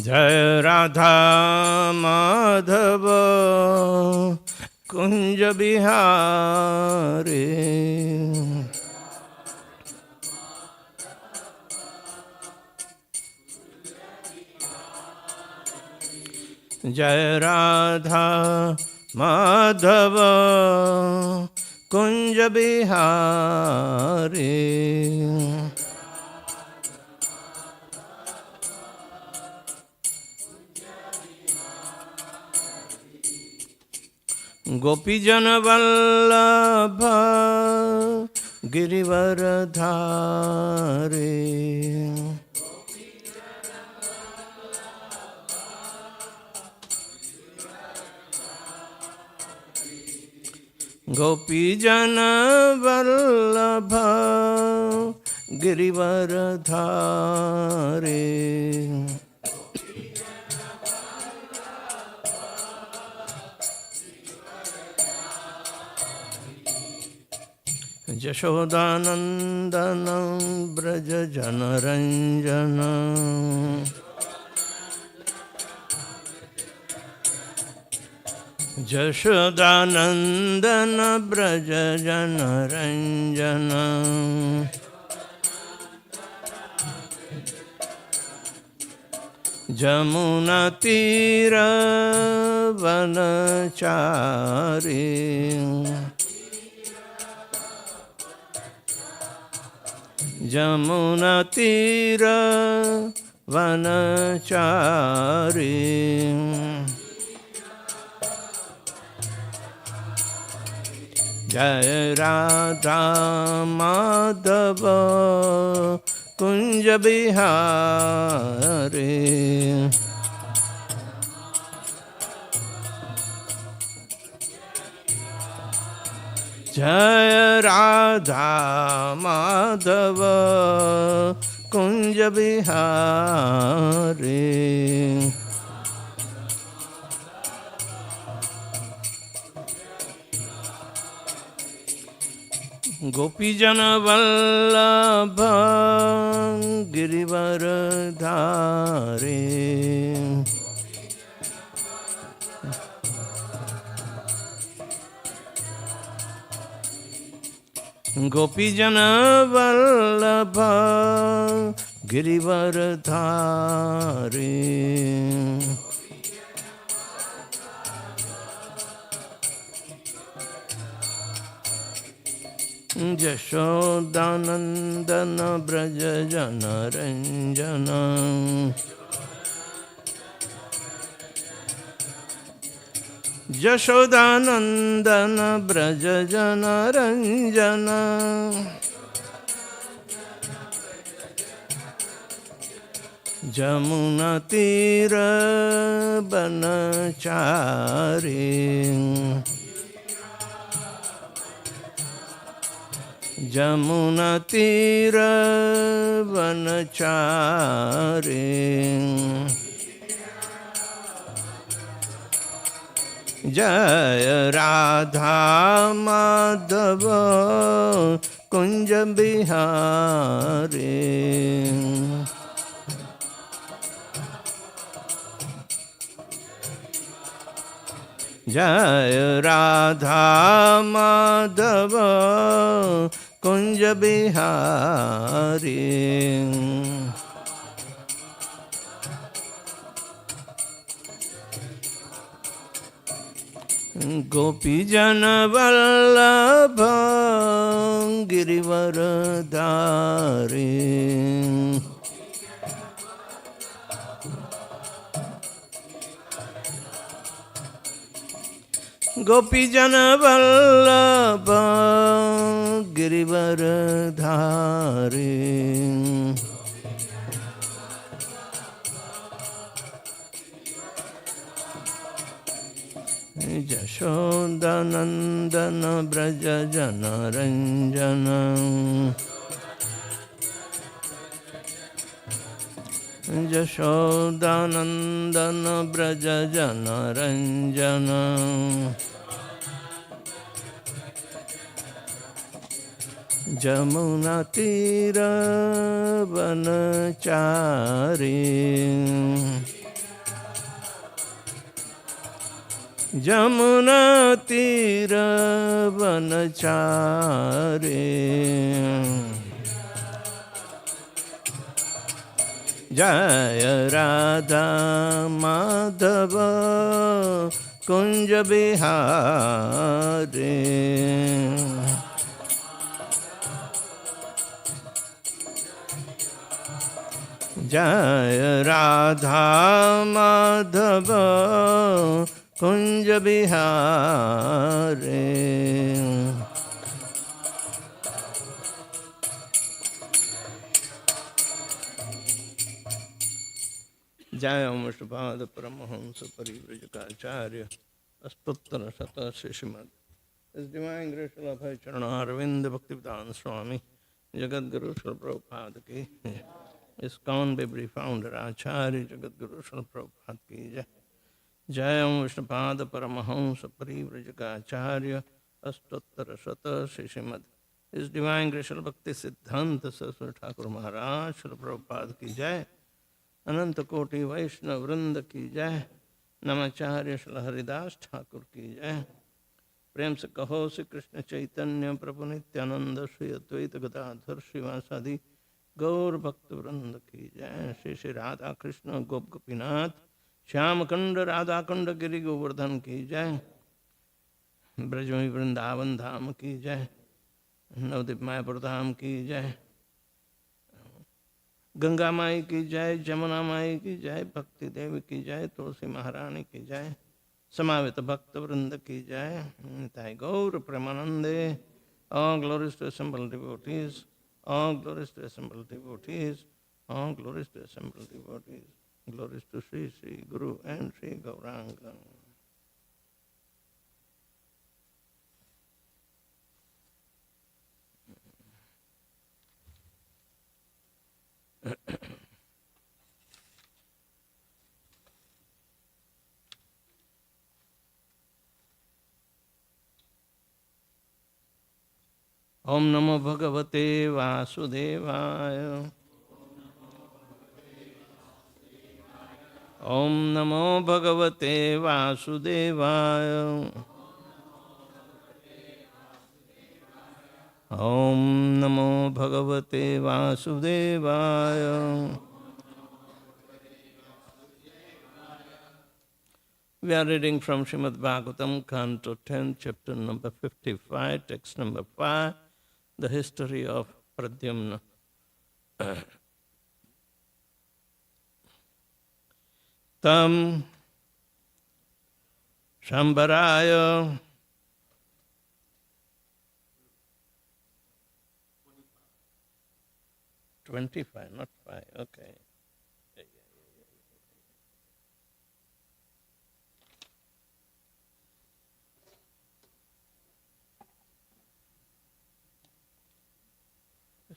जय राधा माधव कुंज बिहारी। जय राधा माधव कुंज बिहारी। गोपीजन वल्लभ गिरिवर धारे। गोपीजन वल्लभ गिरिवर धारे। यशोदानंदन ब्रज जनरंजन। यशोदानंदन ब्रज जनरंजन। जमुना तीर वनचारी। जमुना तीर वनचारी। जय राधा माधव कुंज बिहारी। जय राधा माधव कुंज बिहारी। गोपीजन वल्लभ गिरिवर धारे। गोपीजन वल्लभ गिरिवर धारे। यशोदानंदन ब्रज जनरंजन। यशोदानंदन ब्रज जनरंजन। जमुना तीर वनचारी। जमुना तीर वनचारी। जय राधा माधव कुंज बिहारी। जय राधा माधव कुंज बिहारी। गोपीजन वल्लभ गिरिवर धारे। गोपीजन वल्लभ गिरिवर धारे। यशोदानंदन ब्रज जनरंजन। यशोदानंदन ब्रज जनरंजन। जमुना तीर वनचारी। जमुना तीर वनचारे। जय राधा माधव कुंज बिहारी। जय राधा माधव कुंज बिहारी। जय विष्णुपाद परमहंस परिव्रजकाचार्य अष्टोत्तर शत Shrimad His Divine Grace Abhay Charanarvind Bhaktivedanta Swami Jagadguru Srila Prabhupada ki ISKCON Bibri Founder Acharya Jagadguru Srila Prabhupada ki Jai. Jai Vishnupada Paramahamsa Parivrajaka Astottara Shata Shishimad. His Divine Grace Bhakti Siddhanta Saraswati Thakur Maharaj Srila Prabhupada ki Jai. Ananta Koti Vaishnava Vrinda ki Jai. Namacharya Srila Haridas Thakur ki Jai. प्रेम से कहो श्री कृष्ण चैतन्य प्रभु नित्यानंद श्री अद्वैत गदाधर श्रीवासादि गौर भक्त वृंद की जय। श्री श्री राधा कृष्ण गोप गोपीनाथ श्याम कंड राधा कंड गिरि गोवर्धन की जय। ब्रजमयी वृंदावन धाम की जय। नवदीप मायापुर धाम की जय। गंगा माई की जय। जमुना माई की जय। भक्ति देवी की जय। तुलसी महारानी की जय। समावित भक्त वृंद की जय। निताय गौर प्रेमानंदे। All glories to assembled devotees. All glories to assembled devotees. All glories to assembled devotees. Glories to Sri Sri Guru and Sri Gauranga. Om Namo Bhagavate Vasudevaya. Om Namo Bhagavate Vasudevaya. Om Namo Bhagavate Vasudevaya. We are reading from Srimad Bhagavatam, Canto 10, chapter number 55, text number 5. The history of Pradyumna. Tam Shambharaya 25, not 5, okay.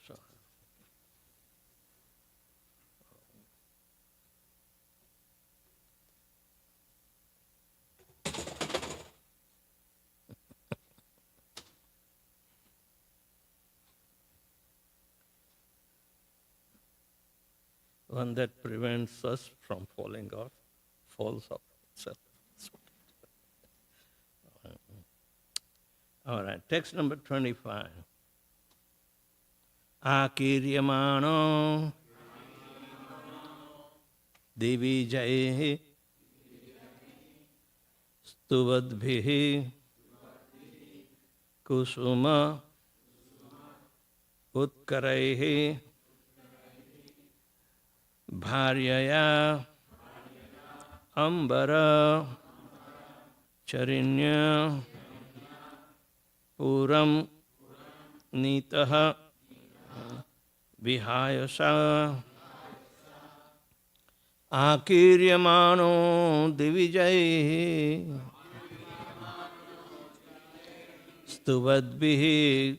So, one that prevents us from falling off, falls off itself. All right, text number 25. Akiryamano Divijaihi Stuvadbhihi Kusuma Utkaraihi Bharyaya Ambara Charinya Puram Nitaha Vihayasa Akiryamano Divijaihi Stuvadbhihi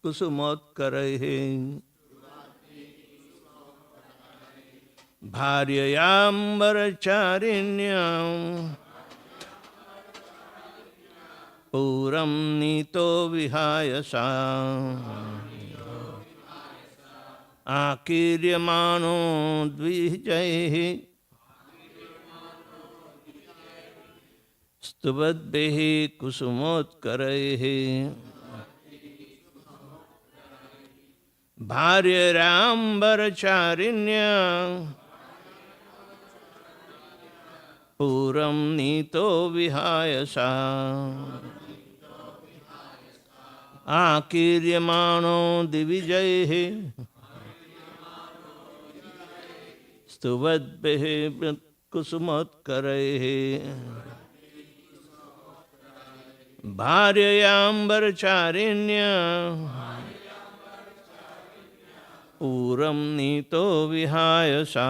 Kusumotkaraihi Bharyayambaracharinyam Puram Nito Vihayasa Akiryamano Dvijaihi स्तुवद्भिः कुसुमोत्करैः भार्यराम्बरचारिण्या पूरं नीतो विहाय सा आकीर्यमाणो दिविजैः स्तुवद्भिः कुसुमोत्करैः भार्ययाम्बरचारिण्या पूरं नीतो विहाय सा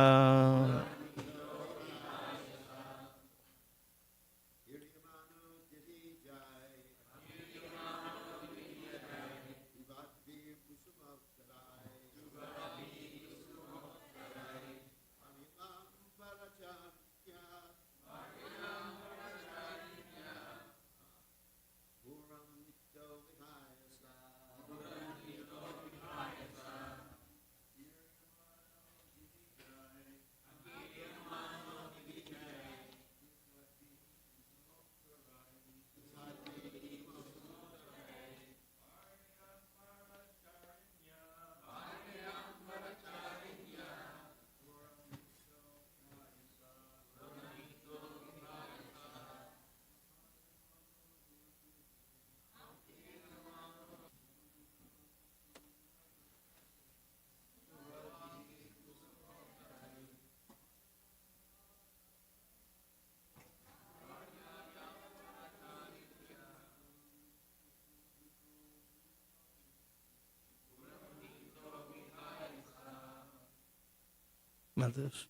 Mothers.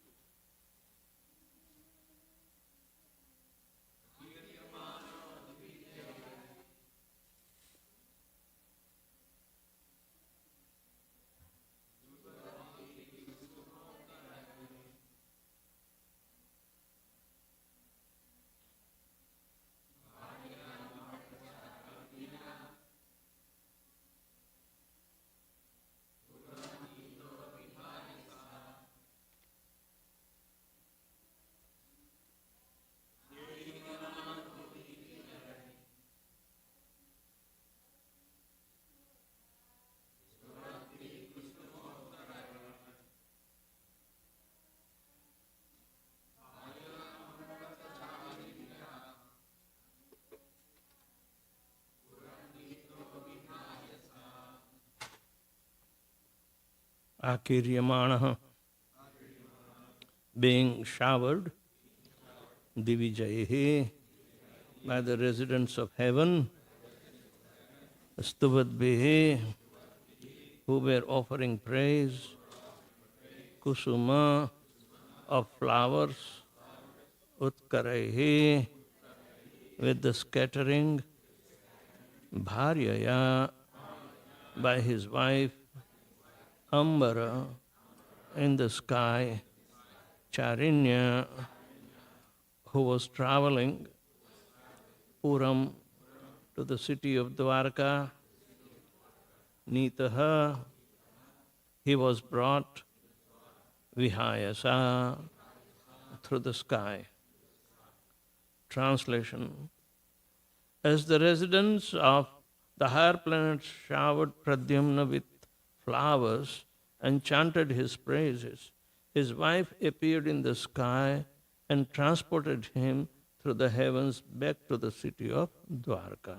Akiryamana, being showered, Divijayehi, by the residents of heaven, Stuvadbihi, who were offering praise, Kusuma, of flowers, Utkaraihi, with the scattering, Bharyaya, by his wife, Ambara, in the sky, Charinya, who was traveling, Puram, to the city of Dwarka, Nitaha, he was brought, Vihayasa, through the sky. Translation: as the residents of the higher planets showered Pradyumna with flowers and chanted his praises, his wife appeared in the sky and transported him through the heavens back to the city of Dwarka.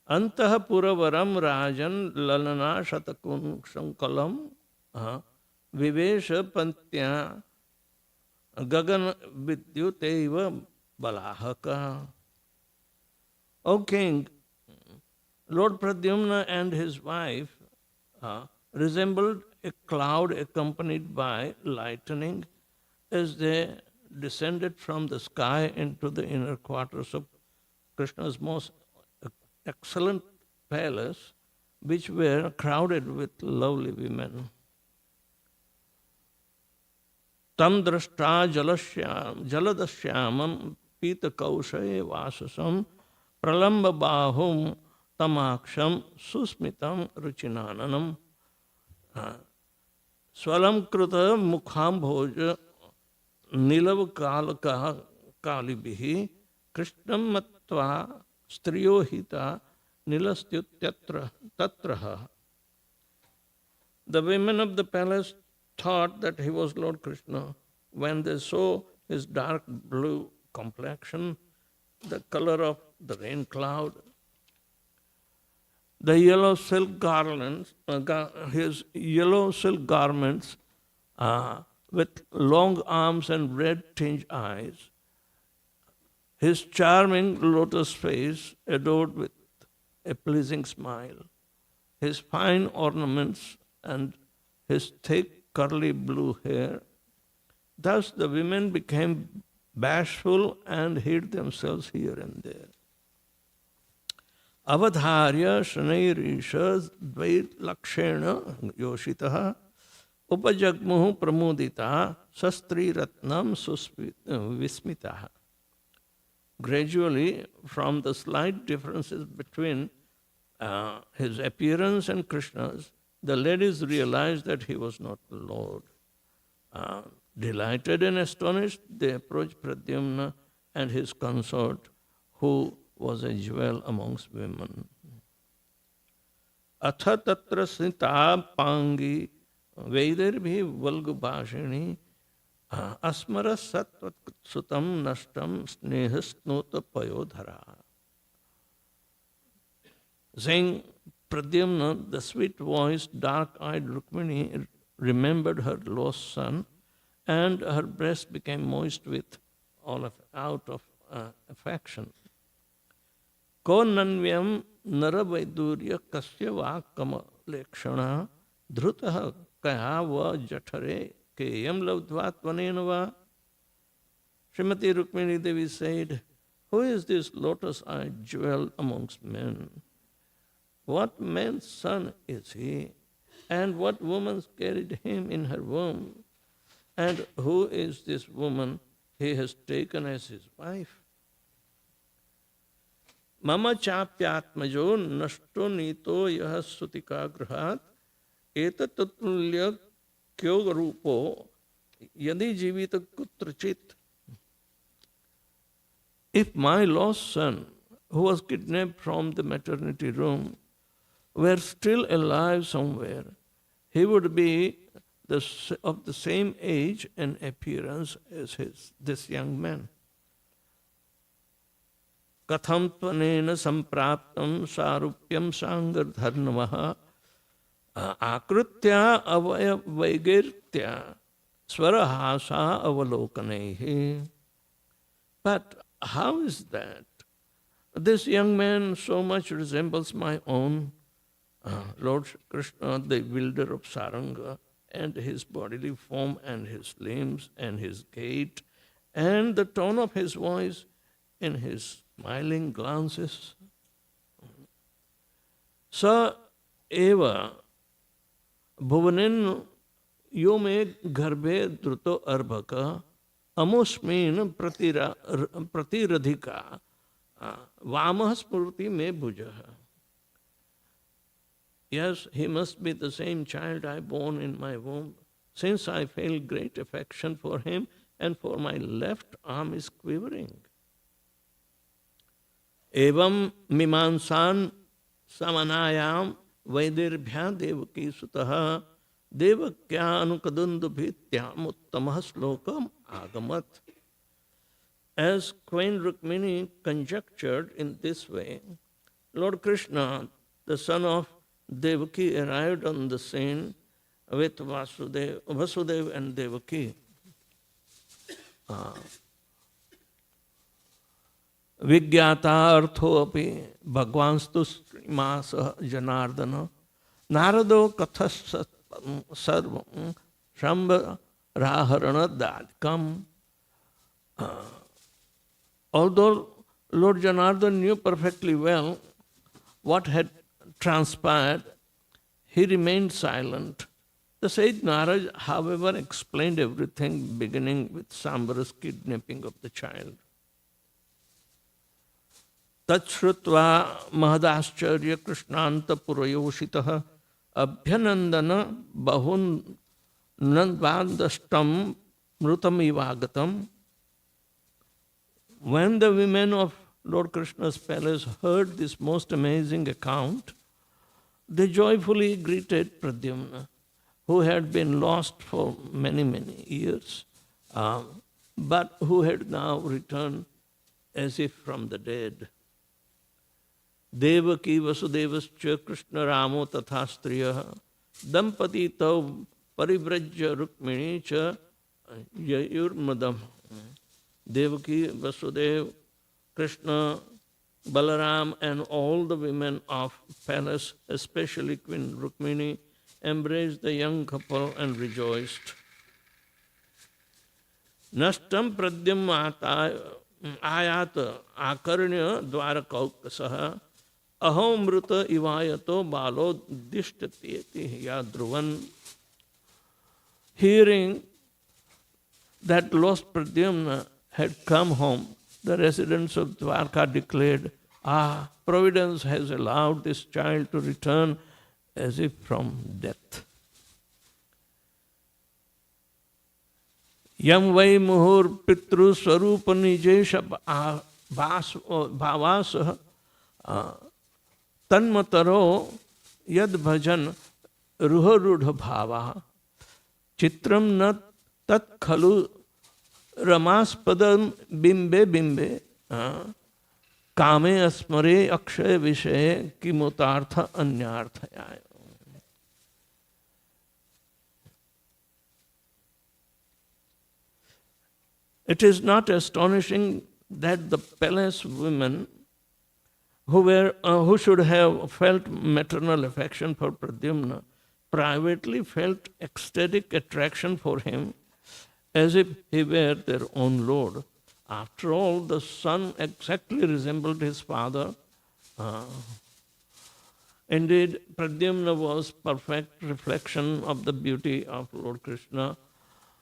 Antah puravaram rajan lalana shatakun shankalam vivesha pantya gagan vidyuteva balahaka. O king, Lord Pradyumna and his wife resembled a cloud accompanied by lightning as they descended from the sky into the inner quarters of Krishna's most excellent palace, which were crowded with lovely women. Tam drashta jaladashyamam pita kaushaye vasasam pralamba bahum tamaksham susmitam ruchinananam swalam kruta mukham bhoja nilav kalaka kalibihi krishnam matva striyo hita nilastyutyatra tatraha. The women of the palace thought that he was Lord Krishna when they saw his dark blue complexion, the color of the rain cloud, the yellow silk garlands, his yellow silk garments with long arms and red-tinged eyes, his charming lotus face adorned with a pleasing smile, his fine ornaments and his thick curly blue hair. Thus the women became bashful and hid themselves here and there. Avadharya shanairisha dvait lakshena yoshitaha upajagmuhu pramudita sastri ratnam vismitaha. Gradually, from the slight differences between his appearance and Krishna's, the ladies realized that he was not the Lord. Delighted and astonished, they approached Pradyumna and his consort, who was a jewel amongst women. Atha tatra sita pangi vaiderbhi valgubhashini asmara satvat sutam nashtam snehasnota payodhara. Saying, Pradyumna, the sweet-voiced, dark-eyed Rukmini remembered her lost son, and her breast became moist with out of affection. Ko nanvyam naravaidurya kasya vakama lekshana dhrutaha kaya va jathare keyam lavdvatvanena va. Srimati Rukmini Devi said, who is this lotus-eyed jewel amongst men? What man's son is he? And what woman carried him in her womb? And who is this woman he has taken as his wife? Mama chapyatmajo nashto nito yaha sutika grahat etatulya kyo rupo yadi jivita kutrachit. If my lost son, who was kidnapped from the maternity room, were still alive somewhere, he would be of the same age and appearance as this young man. Katham tvanena sampraptam sarupyam sangardharnavaha akrutya avaya vaigirtya swarahasa avalokanehi. But how is that? This young man so much resembles my own Lord Krishna, the wielder of Saranga, and his bodily form and his limbs and his gait and the tone of his voice and his smiling glances. Sa eva bhuvanen yome garbhe druto arbhaka amusmin pratiradhika vamah smurti me bhujaha. Yes, he must be the same child I bore in my womb, since I feel great affection for him, and for my left arm is quivering. Evam mimansan samanayam vaidirbhya devaki sutaha devakya anukadundubhityam uttamah slokam agamat. As Queen Rukmini conjectured in this way, Lord Krishna, the son of Devaki, arrived on the scene with Vasudev and Devaki. Vigyata artho api bhagwanstu srimasa janardana narado kathas sarvam shamba raharana dadkam. Although Lord Janardhan knew perfectly well what had transpired, he remained silent. The sage Narad, however, explained everything, beginning with Sambara's kidnapping of the child. Tachrutva mahadascharya krishnanta purayoshitaha abhyanandana bahun nandvandashtam mrutam ivagatam. When the women of Lord Krishna's palace heard this most amazing account, they joyfully greeted Pradyumna, who had been lost for many, many years, but who had now returned as if from the dead. Devaki Vasudevascha Krishna Ramo Tatha Striya Dampati Tav Parivrajya Rukmini Cha Yayurmadam. Devaki, Vasudev, Krishna, Balaram, and all the women of palace, especially Queen Rukmini, embraced the young couple and rejoiced. Nashtam Pradyam Ayat Akarnya Dwarakaukasah Ahomruta Ivayato Balo Dishtati Yadruvan. Hearing that lost Pradyumna had come home, the residents of Dwarka declared, Providence has allowed this child to return as if from death. Yam vai muhur pitru swarupa nijesha bhavasah tanmataro yad bhajan ruharudha bhava chitram na tat khalu ramaspadam bimbe bimbe kame asmare akshay vishaye kimutartha anyarthaya. It is not astonishing that the palace women who should have felt maternal affection for Pradyumna privately felt ecstatic attraction for him as if he were their own lord. After all, the son exactly resembled his father. Indeed, Pradyumna was perfect reflection of the beauty of Lord Krishna,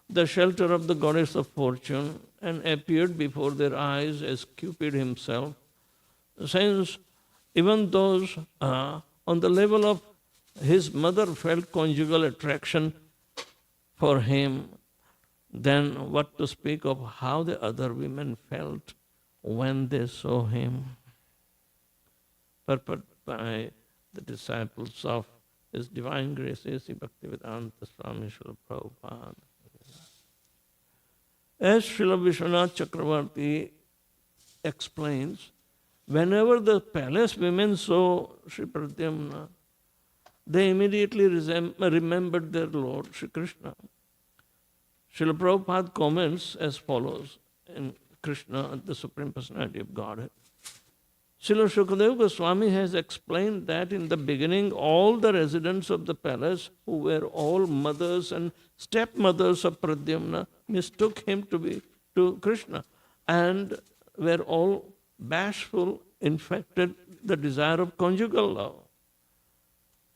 the shelter of the goddess of fortune, and appeared before their eyes as Cupid himself. Since even those on the level of his mother felt conjugal attraction for him, then what to speak of how the other women felt when they saw him? Purport by the disciples of His Divine Grace A.C. Bhaktivedanta Swami Srila Prabhupada. As Srila Vishwanath Chakravarti explains, whenever the palace women saw Sri Pradyumna, they immediately remembered their Lord Sri Krishna. Srila Prabhupada comments as follows in Krishna, the Supreme Personality of Godhead. Srila Shukadeva Goswami has explained that in the beginning all the residents of the palace, who were all mothers and stepmothers of Pradyumna, mistook him to Krishna and were all bashful, infected the desire of conjugal love.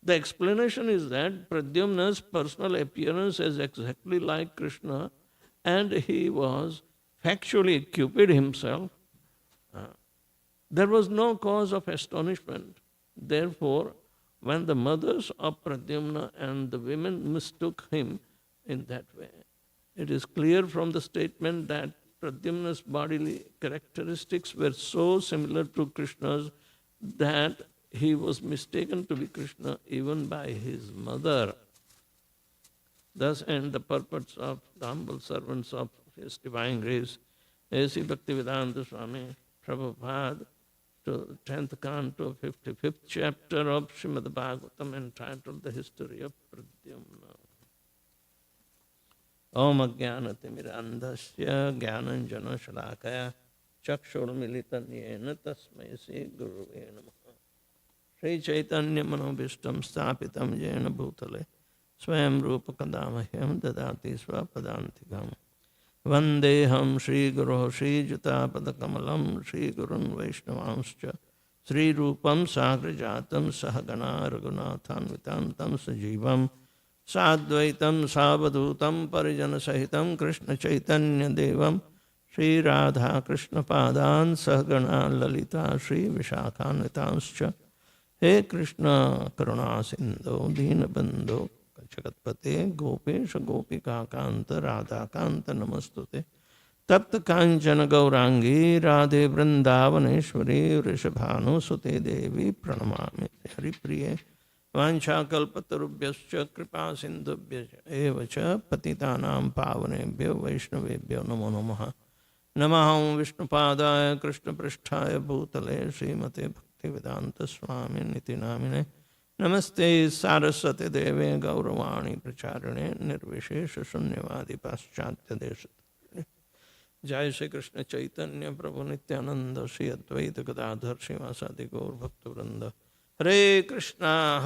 The explanation is that Pradyumna's personal appearance is exactly like Krishna, and he was factually Cupid himself. There was no cause of astonishment. Therefore, when the mothers of Pradyumna and the women mistook him in that way, it is clear from the statement that Pradyumna's bodily characteristics were so similar to Krishna's that he was mistaken to be Krishna even by his mother. Thus end the purports of the humble servants of His Divine Grace, A.C. Bhaktivedanta Swami Prabhupada, to 10th canto, 55th chapter of Srimad Bhagavatam, entitled The History of Pradyumna. Om Ajnanatimidandhasya Jnananjana Shalakaya Chakshurmilitanyeena Tasmai Sri Guruve Namaha. Sri Chaitanya Manobishtam Sthapitam Jena Bhutale Swayam Rupa Kadamahyam Dadati Swapadantikam Vandeham Sri Guru Sri Jatapada Kamalam Sri Gurun Vaishnavanscha Sri Rupam Sagrajatam Sahagana Raghunathan Vitantam Sajivam Sadvaitam Savadhutam Parijana Sahitam Krishna Chaitanya Devam Sri Radha Krishna Padan Sahagana Lalita Sri Vishakhan Vitanscha He Krishna Karuna Sindhu Deenabandhu Jagatpate Gopesha Gopika Kanta Radha Kanta Namastute Tapta Kanchana Gaurangi Radhe Vrindavaneshwari Vrishabhanusute Devi Pranamami Haripriye Vancha Kalpatarubhyascha Kripa Sindhubhyascha Evacha Patitanam Pavanebhyo Vaishnavebhyo Namo Namaha Namaham Vishnupadaya Krishna Pristhaya Bhutale Srimate Bhaktivedanta Swami Niti Namine Namaste Saraswati Deve Gauravani Pracharine Nirvishesha Shunyavadi Paschatya Deshat Jai Shri Krishna Chaitanya Prabhu Nityananda Shri Advaita Gadadhar Srivasadi Gaur Bhakta Vrinda Hare Krishna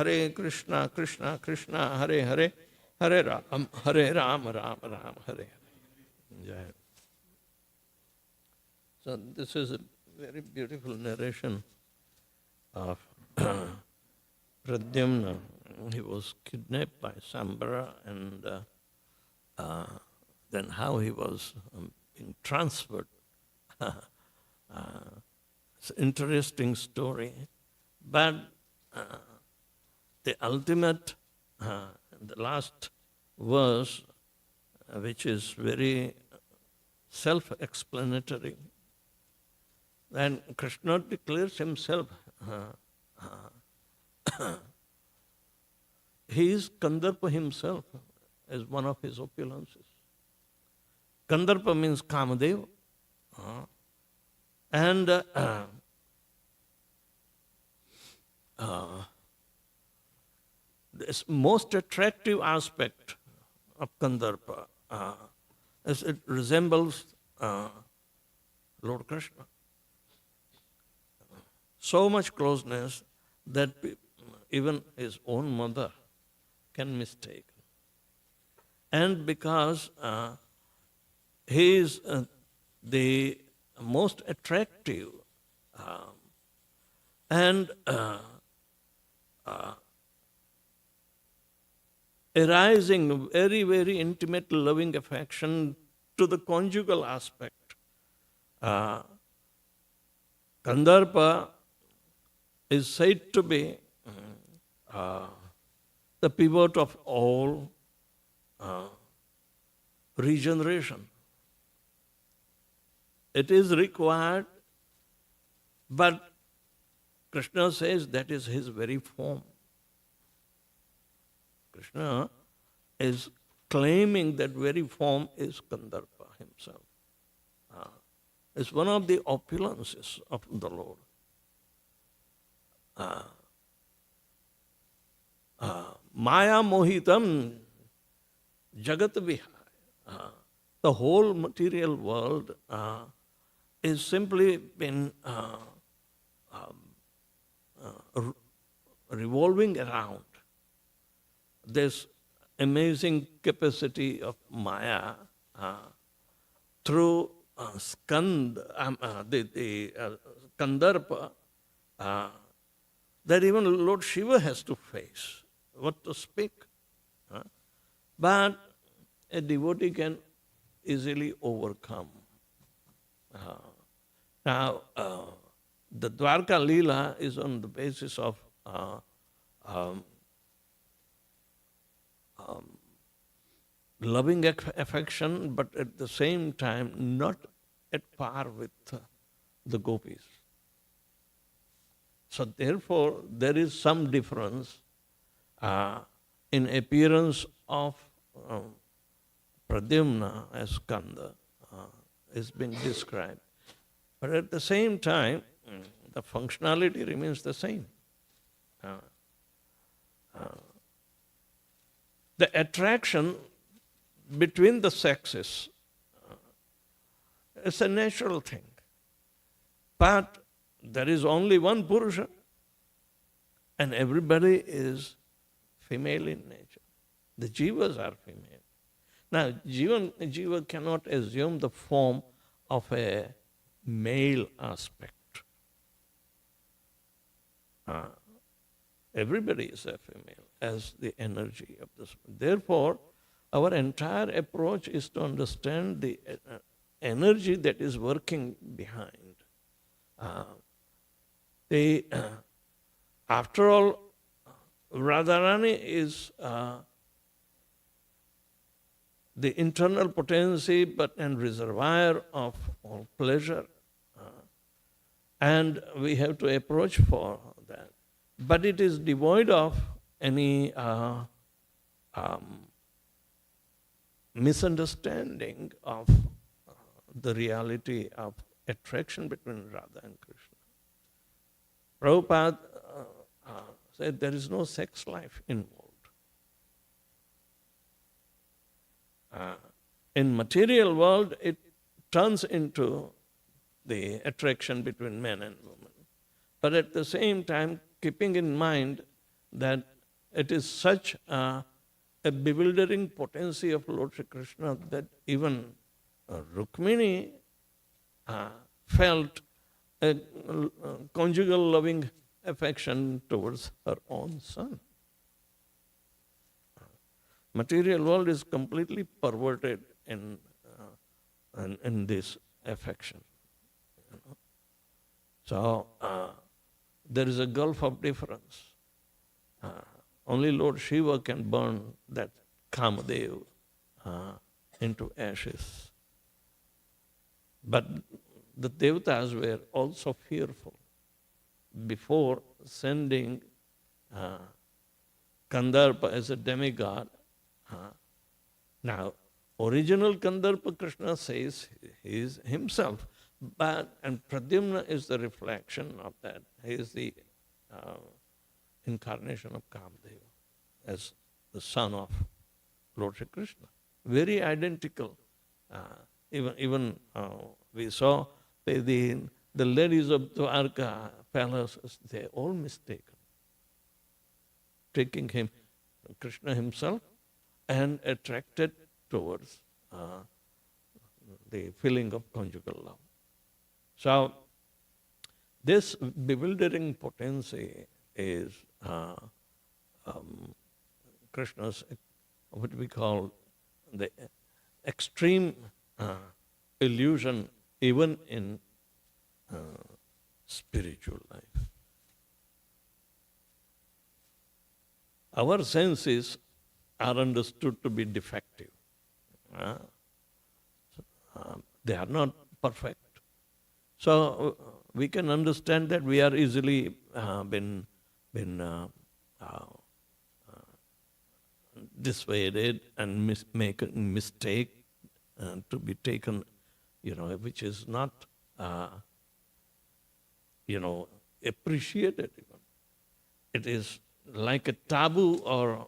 Krishna Krishna Hare Hare Hare Ram Ram Ram Hare Hare. Jai. So this is a very beautiful narration of Pradyumna. He was kidnapped by Sambara, and then how he was being transferred. It's an interesting story. But the ultimate, the last verse, which is very self-explanatory, then Krishna declares himself. He is Kandarpa himself as one of his opulences. Kandarpa means Kamadeva. And this most attractive aspect of Kandarpa is it resembles Lord Krishna. So much closeness that even his own mother can mistake. And because he is the most attractive and arising very, very intimate loving affection to the conjugal aspect, Kandarpa is said to be the pivot of all regeneration. It is required, but Krishna says that is his very form. Krishna is claiming that very form is Kandarpa himself. It's one of the opulences of the Lord. Maya mohitam jagat vihaya. The whole material world is simply been revolving around this amazing capacity of Maya through Kandarpa that even Lord Shiva has to face. What to speak? But a devotee can easily overcome. Now, the Dwarka Leela is on the basis of loving affection, but at the same time not at par with the gopis. So therefore, there is some difference in appearance of Pradyumna as Kanda is being described. But at the same time, the functionality remains the same. The attraction between the sexes is a natural thing. But there is only one Purusha, and everybody is female in nature. The Jivas are female. Now, Jiva cannot assume the form of a male aspect. Everybody is a female as the energy of this. Therefore, our entire approach is to understand the energy that is working behind. After all, Radharani is the internal potency but and reservoir of all pleasure. And we have to approach for that. But it is devoid of any misunderstanding of the reality of attraction between Radha and Krishna. Prabhupada said there is no sex life involved. In material world, it turns into the attraction between men and women. But at the same time, keeping in mind that it is such a bewildering potency of Lord Sri Krishna that even Rukmini felt a conjugal loving affection towards her own son. Material world is completely perverted in this affection. So there is a gulf of difference. Only Lord Shiva can burn that Kamadev into ashes. But the Devatas were also fearful before sending Kandarpa as a demigod. Now, original Kandarpa Krishna says he is himself, and Pradyumna is the reflection of that. He is the incarnation of Kamadeva as the son of Lord Shri Krishna. Very identical. Even we saw the ladies of Dwarka palaces, they are all mistaken, taking him, Krishna himself, and attracted towards the feeling of conjugal love. So this bewildering potency is Krishna's, what we call the extreme illusion even in spiritual life. Our senses are understood to be defective. They are not perfect. So we can understand that we are easily been dissuaded and make a mistake to be taken, which is not, appreciated even. It is like a taboo or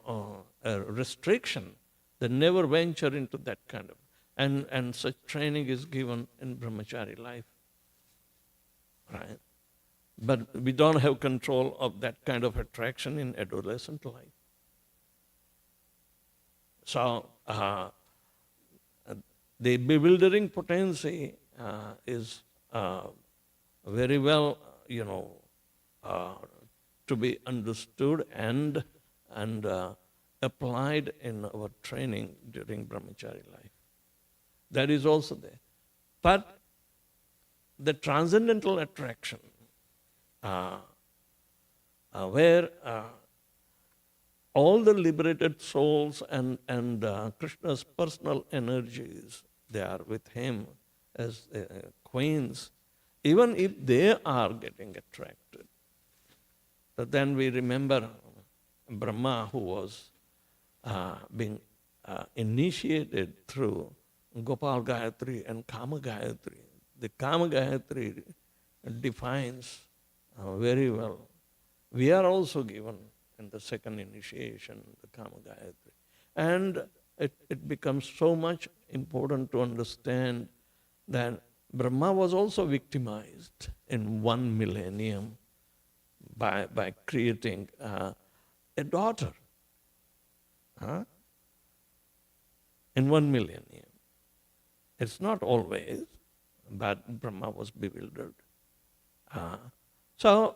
a restriction that never venture into that kind of, and such training is given in brahmachari life, right? But we don't have control of that kind of attraction in adolescent life. So the bewildering potency is very well, to be understood and applied in our training during brahmachari life. That is also there. But the transcendental attraction, where all the liberated souls and Krishna's personal energies, they are with him as queens, even if they are getting attracted. But then we remember Brahma, who was being initiated through Gopal Gayatri and Kama Gayatri. The Kama Gayatri defines very well. We are also given in the second initiation, the Kama Gayatri. And it becomes so much important to understand that Brahma was also victimized in 1 millennium by creating a daughter. In 1 millennium. It's not always, but Brahma was bewildered. So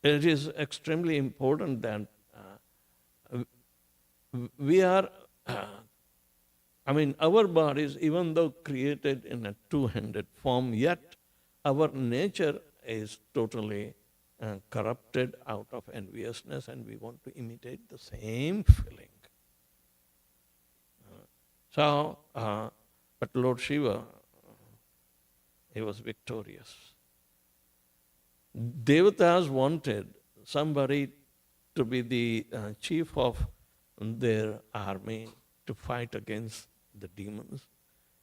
it is extremely important that we are, our bodies, even though created in a two-handed form, yet our nature is totally corrupted out of enviousness, and we want to imitate the same feeling. So, but Lord Shiva, he was victorious. Devatas wanted somebody to be the chief of their army to fight against the demons.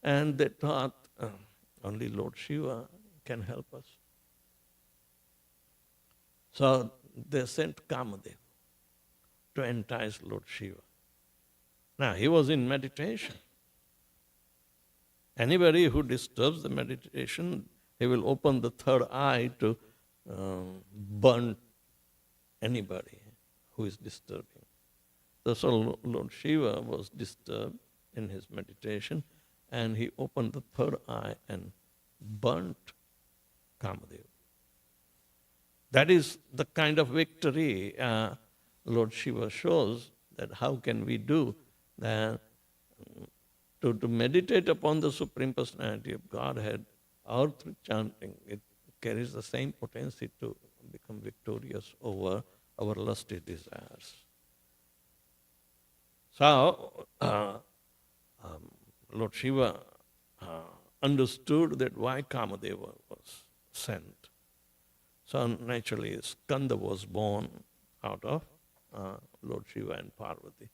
And they thought only Lord Shiva can help us. So they sent Kamadev to entice Lord Shiva. Now, he was in meditation. Anybody who disturbs the meditation, he will open the third eye to burn anybody who is disturbing. So Lord Shiva was disturbed in his meditation, and he opened the third eye and burnt Kamadev. That is the kind of victory Lord Shiva shows, that how can we do that to meditate upon the Supreme Personality of Godhead or through chanting, it carries the same potency to become victorious over our lusty desires. So, Lord Shiva understood that why Kamadeva was sent. So naturally, Skanda was born out of Lord Shiva and Parvati.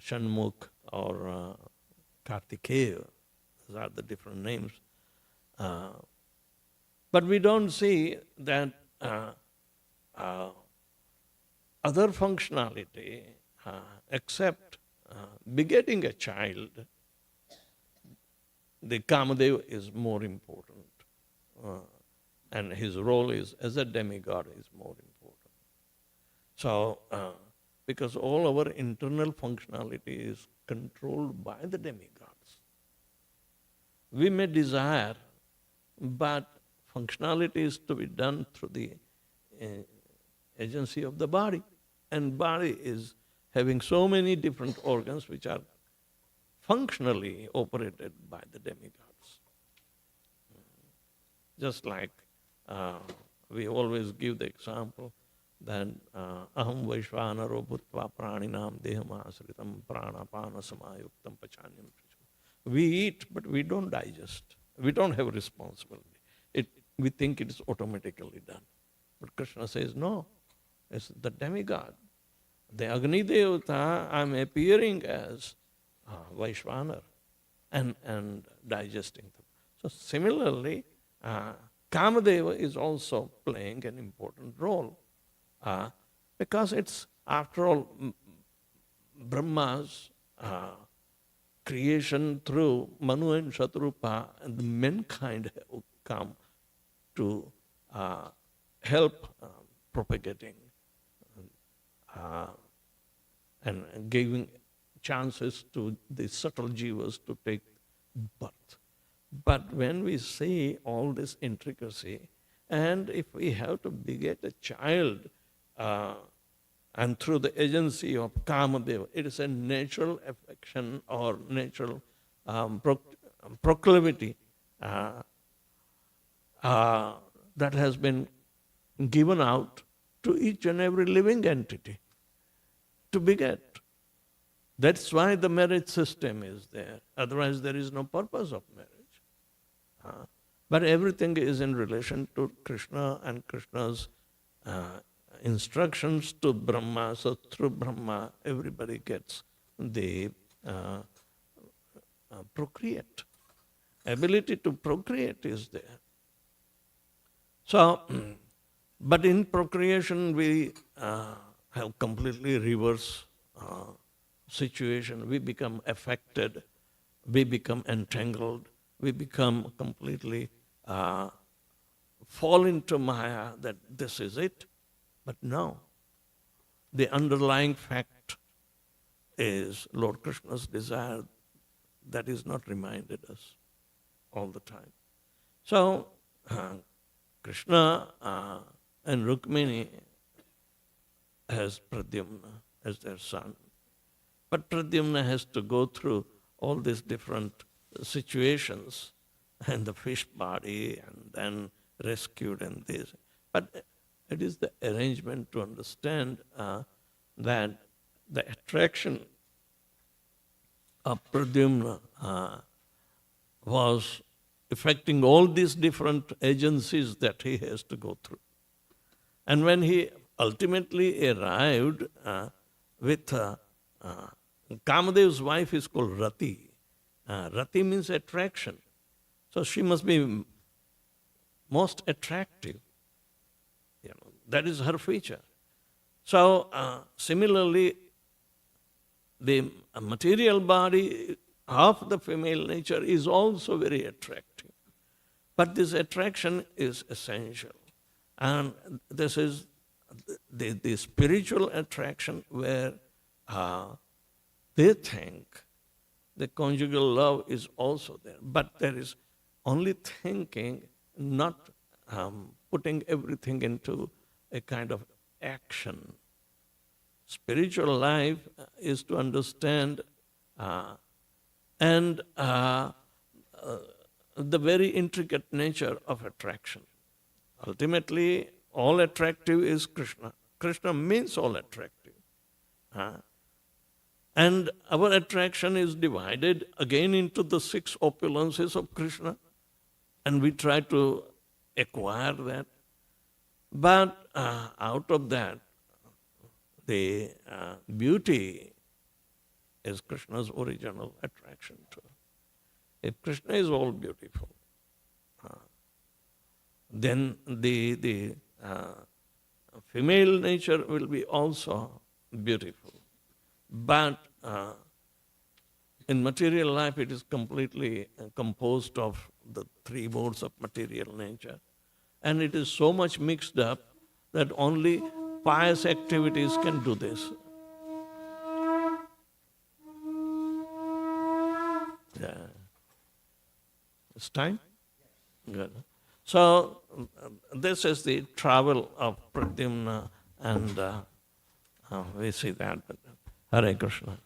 Shanmukh or Kartikeya, those are the different names. But we don't see that other functionality except begetting a child. The Kamadeva is more important. And his role is as a demigod is more important. So, because all our internal functionality is controlled by the demigods. We may desire, but functionality is to be done through the agency of the body. And body is having so many different organs which are functionally operated by the demigods. Just like we always give the example that aham vaishvanaro bhutva praninam deham asritam pranapana samayuktam pachanyam. We eat, but we don't digest. We don't have responsibility. We think it is automatically done. But Krishna says, no, it's the demigod. The Agni Devata, I'm appearing as Vaishvanar and digesting them. So similarly, Kamadeva is also playing an important role because it's, after all, Brahma's creation through Manu and Shatrupa, and the mankind have come to help propagating and giving chances to the subtle jivas to take birth. But when we see all this intricacy, and if we have to beget a child, and through the agency of Kamadeva, it is a natural affection or natural proclivity that has been given out to each and every living entity to beget. That's why the marriage system is there. Otherwise, there is no purpose of marriage. But everything is in relation to Krishna and Krishna's instructions to Brahma. So through Brahma, everybody gets the procreate. Ability to procreate is there. So, but in procreation, we have completely reverse situation. We become affected, we become entangled, we become completely fall into Maya that this is it. But no, the underlying fact is Lord Krishna's desire that is not reminded us all the time. So, Krishna and Rukmini has Pradyumna as their son. But Pradyumna has to go through all these different situations, and the fish body, and then rescued and this. But it is the arrangement to understand that the attraction Pradyumna was affecting all these different agencies that he has to go through. And when he ultimately arrived with Kamadev's wife is called Rati. Rati means attraction. So she must be most attractive. That is her feature. So similarly, the material body of the female nature is also very attractive. But this attraction is essential. And this is the spiritual attraction where they think the conjugal love is also there. But there is only thinking, not putting everything into a kind of action. Spiritual life is to understand and the very intricate nature of attraction. Ultimately, all attractive is Krishna. Krishna means all attractive. And our attraction is divided again into the 6 opulences of Krishna, and we try to acquire that. But out of that, the beauty is Krishna's original attraction too. If Krishna is all beautiful, then the female nature will be also beautiful. But in material life, it is completely composed of the 3 modes of material nature. And it is so much mixed up that only pious activities can do this. Yeah. It's time? Good. So this is the travel of Pradyumna, and we see that. Hare Krishna.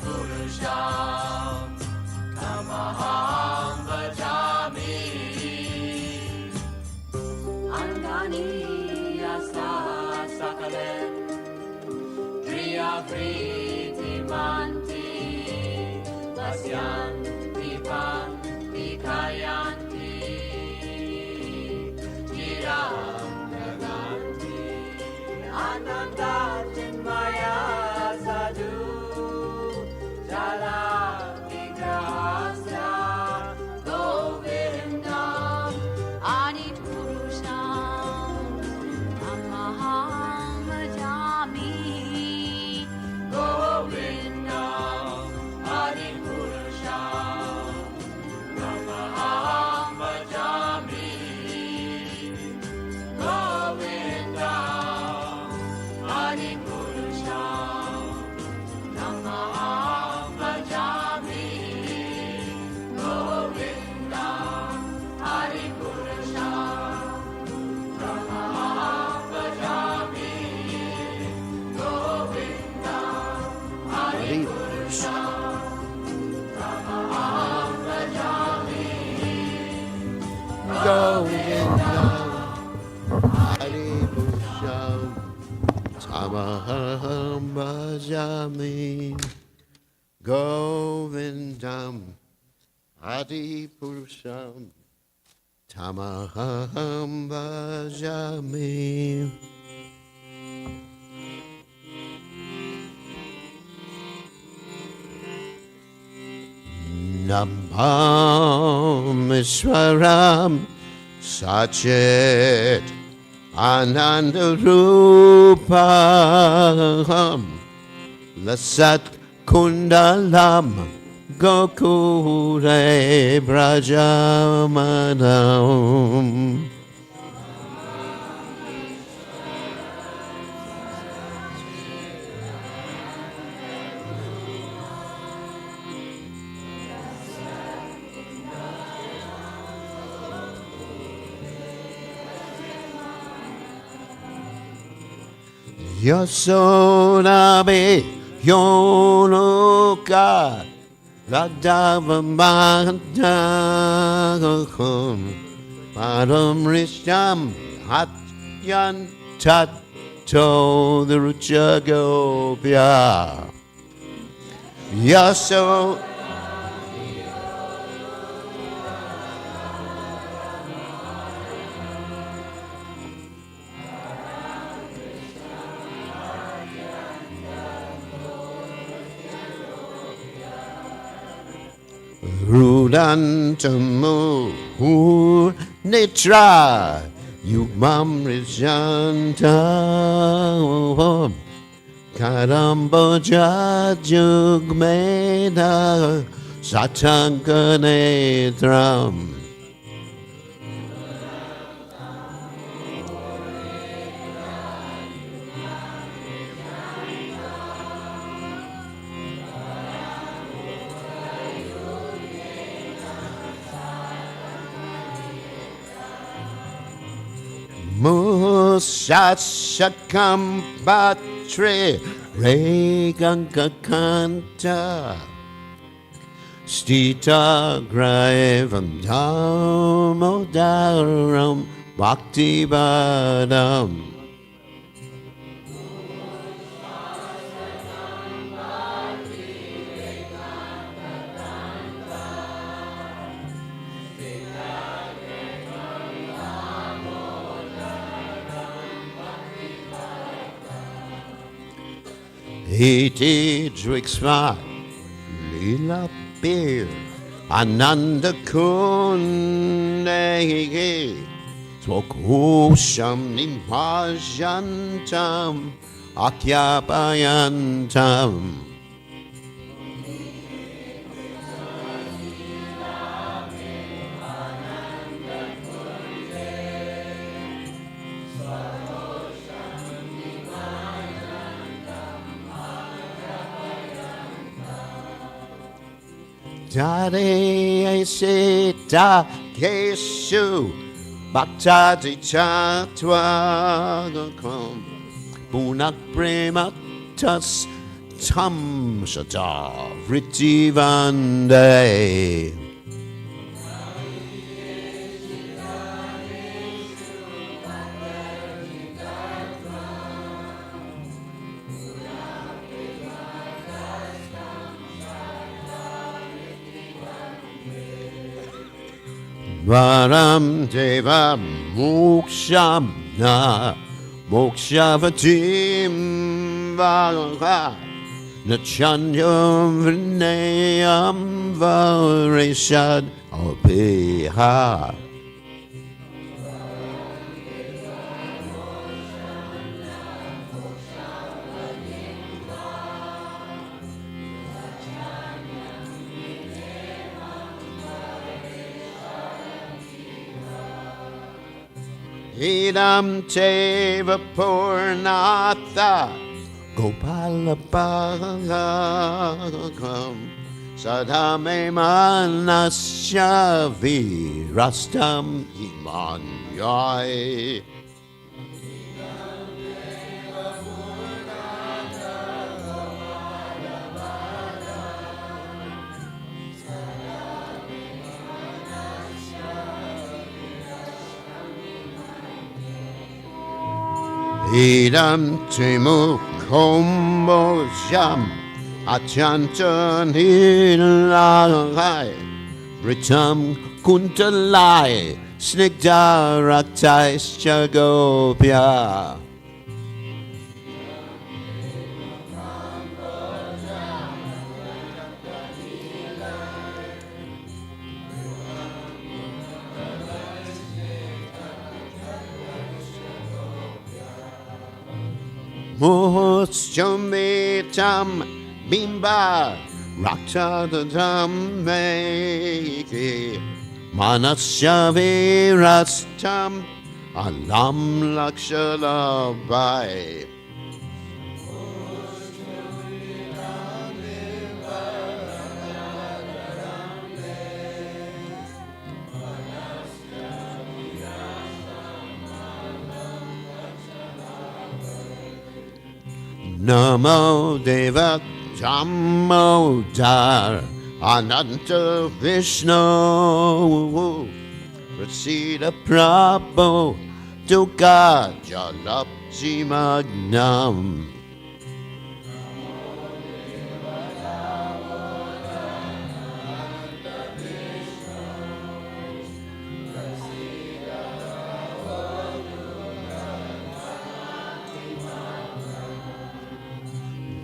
Purusha, Namaham Govindam Hari Purusham Tamaham Bhajami Govindam Hari Purusham Tamaham Bhajami. Nabham Ishwaram Sachet Ananda Rupam Lasat Kundalam Gokure Brajamanam. Yasonabe Yonuka Ladavamantahum Padam Risham Hatyan Tato the Ruchagopya Yaso Rudantamu Nitra Yugmam Rishantam Karamboja Jugmeda Satankanetram Musashakam Batre Regankakanta Stita Gravam Damodaram Bhakti Badam Iti Drixma Lila Bir Ananda Kunde Tvokusham Nimajantam Akyapayantam Tade Sita Keshu Bhaktadi Chatwagakam Punak Prematas Tam Shata Vritivande Varam Deva Moksham Na Mokshavatim Vaha Nachanyam Vinayam Vareshad Opeha Idam Teva Purnatha Gopalapagam Sadame Manasya Virastam Himanyai Idam timu kombojam achantan hilai Britam kuntalai snigdaraktais chagopya Muhutsumitam bimba raktadam meki manasyavirastam alam lakshalabai Namo Deva Damodar Ananta Vishnu Prasida Prabhu Dukkha Jalapti Magnam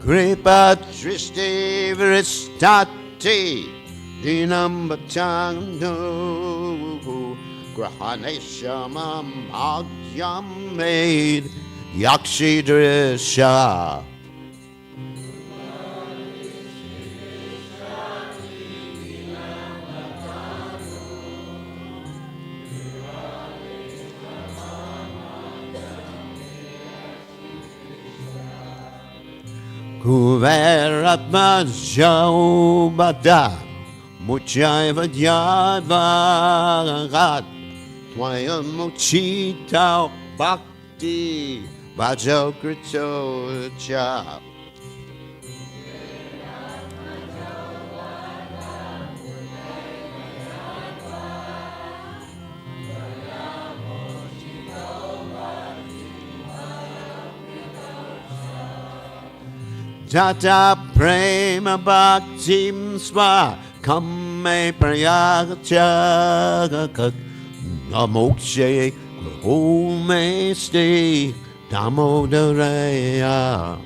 Kripa Tristi Vristati Dinam Batangno Grahaneshamam Agyam Maid Yakshi Drisha Kuveratma Jaubada Muchaiva Yavagat Twayam Muchita Bhakti Vajo Krito Cha Tata Prema Bhaktim Sva Kame Prayagachagat Namokshe Home Stay Damodareya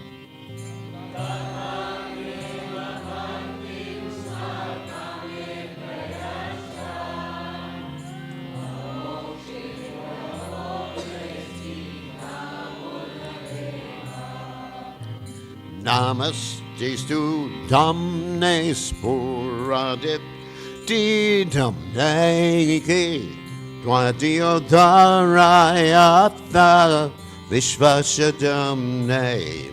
Namaste Damne Sporadip Damne Dwadiodarayatha Vishvashadamne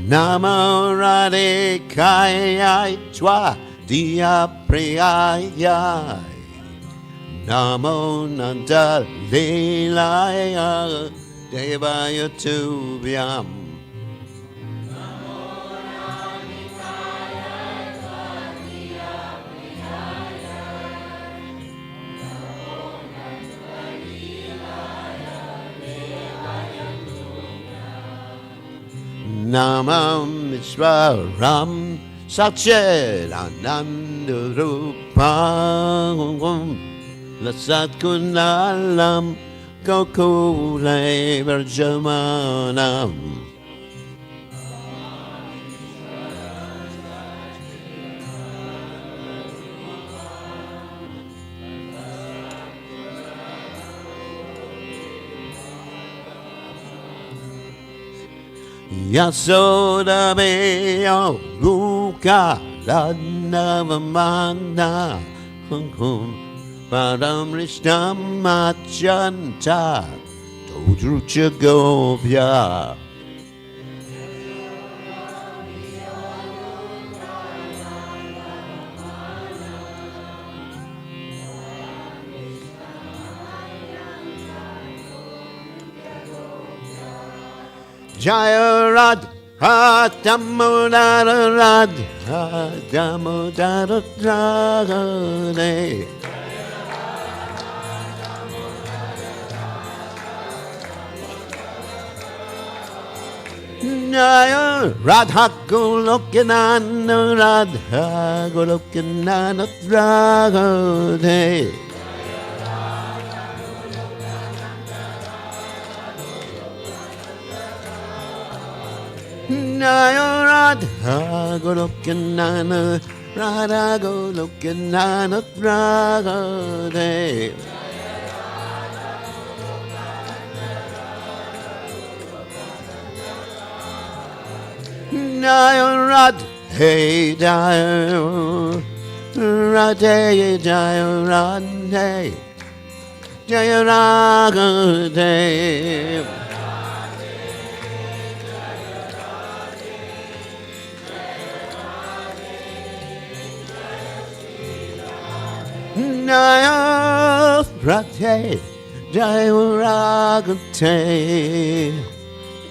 Namo Radhikaya Twa Diya Priyaya Namo Nanda Lilaya Devaya Tubhyam Namam Vishwaram Sachet Anandurupam Lasat Kunalam Gokule Varjamanam Yasoda Beyo Luka Ladnavamana Padam Rishnam Machanta Todrucha Govya Jaya Radha Damodara Radha Damodara Radha. Jaya Radha Golokanana Radha Golokanana Radha. Jaya Radha Golokanana Radha Golokanana Radha. Jaya Radhe Jaya Radhe Jaya Radhe Jaya Radhe. Jaya Radhe Jaya Radhe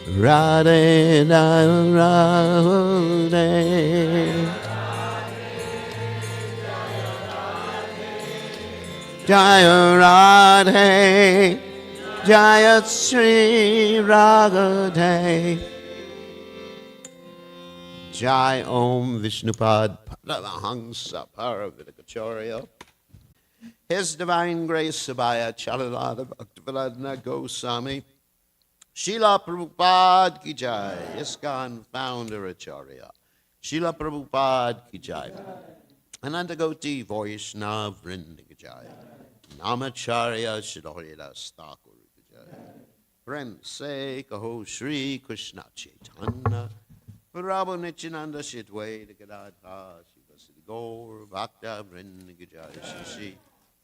Radhe Jaya Radhe. Jaya Radhe Jaya Sri Radhe. Jai Om Vishnupad Paramahansa Paravidakacharya. His Divine Grace Sabaya Chalalada Bhaktivedanta Goswami Srila Prabhupada Ki Jai. ISKCON Founder Acharya Srila Prabhupada Ki Jai. Anantagoti Vaishnav Vrinda Ki Jai. Namacharya Shridharidas Thakur Ki Jai. Prem Se Kaho Shri Krishna Chaitanya Prabhu Nityananda Shitway Gadadha Shivasiti Gaur Bhakta Vrinda Ki Jai. Shri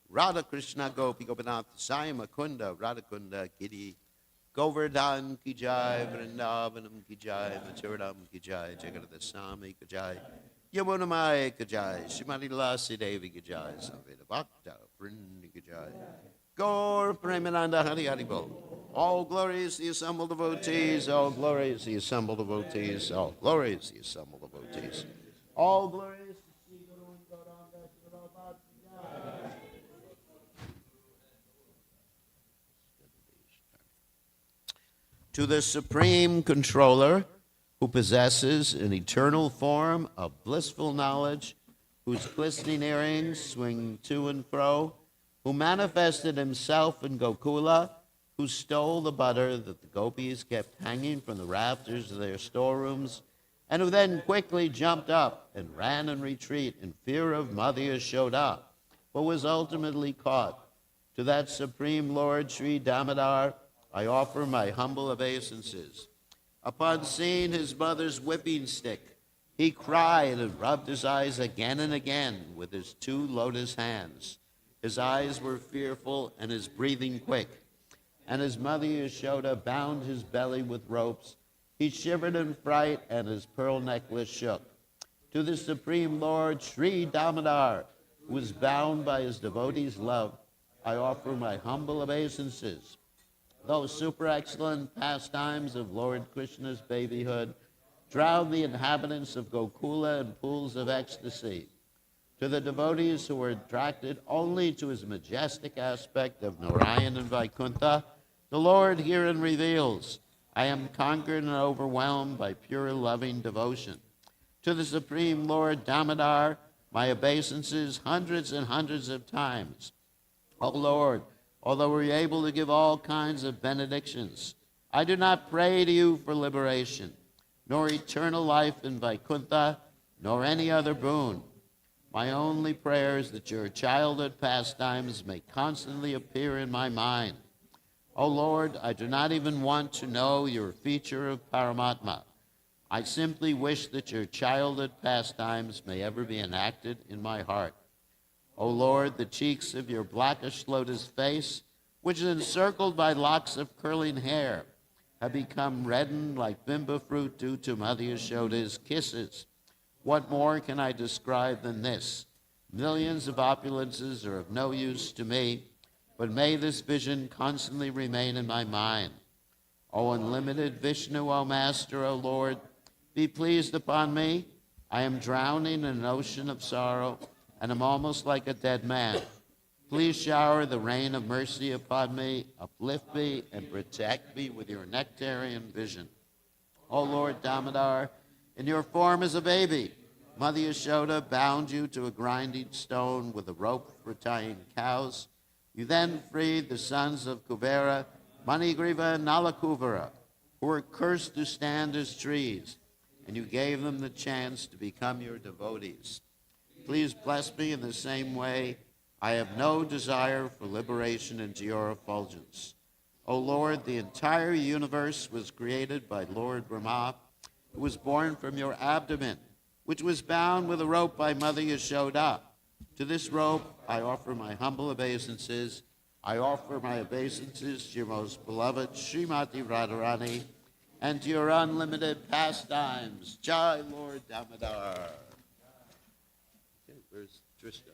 Radha Krishna Gopi Gopinath Sai Makunda Radha Kunda Giri Govardhan Ki Jai Vrindavanam Ki Jai Maturadam Ki Jai Jagadasami Ki Jai Yamunamai Ki Jai Shrimati Lasi Devi Ki Jai Samveda Bhakta Vrinda Ki Jai Gaur Premananda Hari Hari Bol. All glories the assembled devotees, all glories the assembled devotees, all glories the assembled devotees, all glories. To the Supreme Controller, who possesses an eternal form of blissful knowledge, whose glistening earrings swing to and fro, who manifested himself in Gokula, who stole the butter that the gopis kept hanging from the rafters of their storerooms, and who then quickly jumped up and ran in retreat in fear of Mother Yashoda, but was ultimately caught. To that Supreme Lord, Sri Damodar, I offer my humble obeisances. Upon seeing his mother's whipping stick, he cried and rubbed his eyes again and again with his two lotus hands. His eyes were fearful and his breathing quick. And his mother Yashoda bound his belly with ropes. He shivered in fright and his pearl necklace shook. To the Supreme Lord, Sri Damodar, who was bound by his devotees' love, I offer my humble obeisances. Those super excellent pastimes of Lord Krishna's babyhood drowned the inhabitants of Gokula in pools of ecstasy. To the devotees who were attracted only to his majestic aspect of Narayan and Vaikuntha, the Lord herein reveals, I am conquered and overwhelmed by pure loving devotion. To the Supreme Lord Damodar, my obeisances hundreds and hundreds of times. O Lord, although we're able to give all kinds of benedictions, I do not pray to you for liberation, nor eternal life in Vaikuntha, nor any other boon. My only prayer is that your childhood pastimes may constantly appear in my mind. O Lord, I do not even want to know your feature of Paramatma. I simply wish that your childhood pastimes may ever be enacted in my heart. O Lord, the cheeks of your blackish lotus face, which is encircled by locks of curling hair, have become reddened like bimba fruit due to Mother Yashoda's kisses. What more can I describe than this? Millions of opulences are of no use to me, but may this vision constantly remain in my mind. O unlimited Vishnu, O Master, O Lord, be pleased upon me. I am drowning in an ocean of sorrow, and am almost like a dead man. Please shower the rain of mercy upon me, uplift me, and protect me with your nectarian vision. O Lord Damodar, in your form as a baby, Mother Yashoda bound you to a grinding stone with a rope for tying cows. You then freed the sons of Kubera, Manigriva, and Nalakuvara, who were cursed to stand as trees, and you gave them the chance to become your devotees. Please bless me in the same way. I have no desire for liberation into your effulgence. O Lord, the entire universe was created by Lord Brahma, who was born from your abdomen, which was bound with a rope by Mother Yashoda. To this rope I offer my humble obeisances. I offer my obeisances to your most beloved Srimati Radharani and to your unlimited pastimes. Jai Lord Damodar. Okay, where's Trista?